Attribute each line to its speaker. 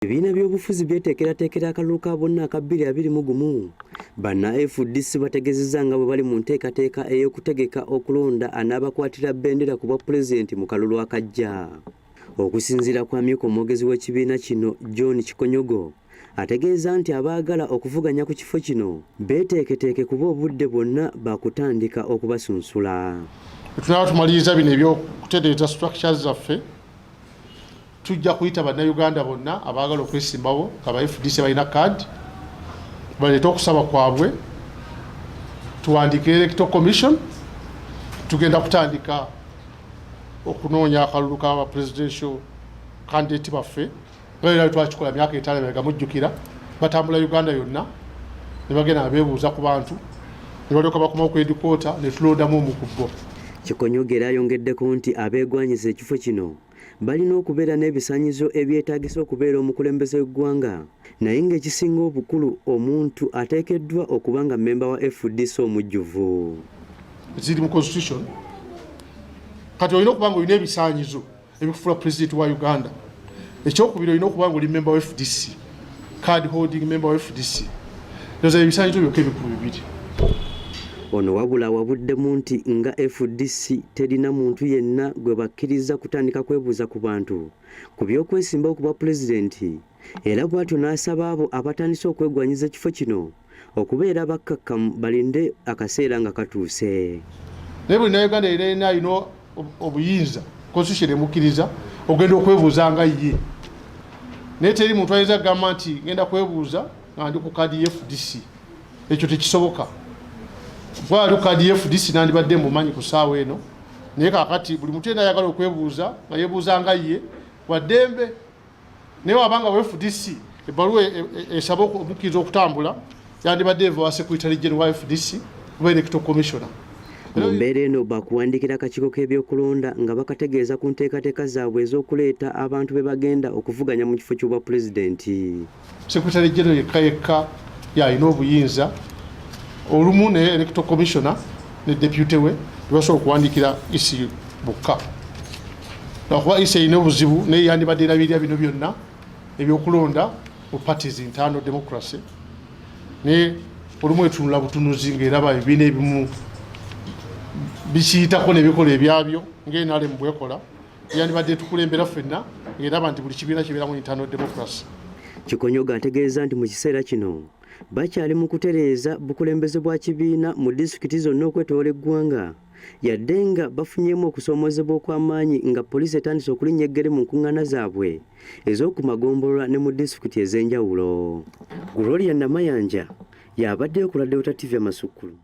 Speaker 1: Ebibiina by'obufuzi byeteekerateekera akalulu ka bonna aka 2021 banna FDC bategezezza nga bwe bali mu nteekateeka ey'okutegeka okulonda Anabakwatira Bbendera ku bwa pulezidenti mu kalulu akajja. Okusinziira kwa myuka omwogezi w'ekibiina kino John Kikonyogo ategeeza nti abaagala okuvuganya ku kifo kino beeteeketeeke kuba obudde bwonna bakutandika okubasunsula.
Speaker 2: Tunaba tumaliriza bino ebyokutereeza structures zaffe tujja kuyita bannayuganda bonna abaagala okwesimbawo aba FDC balina card baleeta okusaba kwabwe tuwandiike electoral commission tugenda kutandika okunoonya akalulu k'aba presidential candidate baffe nga era twakikola myaka 5 emabega mujjukira batambula Uganda yonna ne bagenda abeebuuza ku bantu ne balyoka bakomawo ku headquarter ne tulondamu omukubbo.
Speaker 1: Kikonyogo era ayongeddeko nti abeegwanyiza ekifo kino balina okubeera n'ebisaanyizo ebyetaagisa okubeera omukulembeze w'eggwanga naye ng'ekisinga obukulu omuntu ateekeddwa okuba nga mmemba wa FDC omujjuvu.
Speaker 2: Ziri mu constitution kati olina okuba nga olina ebisaanyizo ebikufuula pulezidenti wa Uganda. Ekyokubiri olina okuba nga oli member wa FDC, card holding member wa FDC. Ndoza ebisaanyizo byokka ebikulu bibiri.
Speaker 1: Ono wabula wabuddemu nti nga FDC terina muntu yenna gwe bakkiriza kutandika kwebuuza ku bantu ku by'okwesimbawo ku bwa pulezidenti era bw'atyo n'asaba abo abatandise okwegwanyiza ekifo kino okubeera bakkakkamu balinde akaseera nga katuuse.
Speaker 2: Naye buli Uganda era alina obuyinza constitution emukkiriza ogenda okwebuuza nga ye. Naye teri muntu ayinza kugamba nti ngenda kwebuuza nga ndi ku kaadi FDC. Ekyo tekisoboka. Bwali kadi FDC nandibadde mumanyi ku ssaawa eno naye kakati buli muntu yenna ayagala okwebuuza nga yeebuuza nga ye waddembe naye wabanga wa FDC ebbaluwa esaba omukkiriza okutambula yandibadde eva wa secretary general wa FDC oba electoral commissioner.
Speaker 1: Mu mbeera eno bakuwandikira akakiiko k'ebyokulonda nga bakategeeza ku nteekateeka zaabwe ez'okuleeta abantu be bagenda okuvuganya mu kifo ky'obwa pulezidenti.
Speaker 2: Secretary general yekka yalina obuyinza olumu ne electoral commissioner ne deputy we basobola okuwandikira isi bukka. Lwakuba isi erina obuzibu naye yandibadde erabirira bino byonna ebyokulonda mu parties internal democracy naye olumu etunula butunuzi ng'eraba ebibiina ebimu bikiyitako n'ebikola ebyabyo ng'NRM bwekola yandibadde etukulembera ffenna ng'eraba nti buli kibiina kibeera mu internal democracy.
Speaker 1: Kikonyogo ategeeza nti mu kiseera kino bakyali mu kutereeza bukulembeze bwa kibiina mu disitulikiti zonna okwetoola eggwanga yadde nga bafunyemu okusoomoozebwa okw'amaanyi nga poliisi etandise okulinnya eggere mu nkuŋŋaana zaabwe ez'oku magombolola ne mu disitulikiti ez'enjawulo. Gloria Namayanja y'abaddeyo ku Radio TV Amasukulu.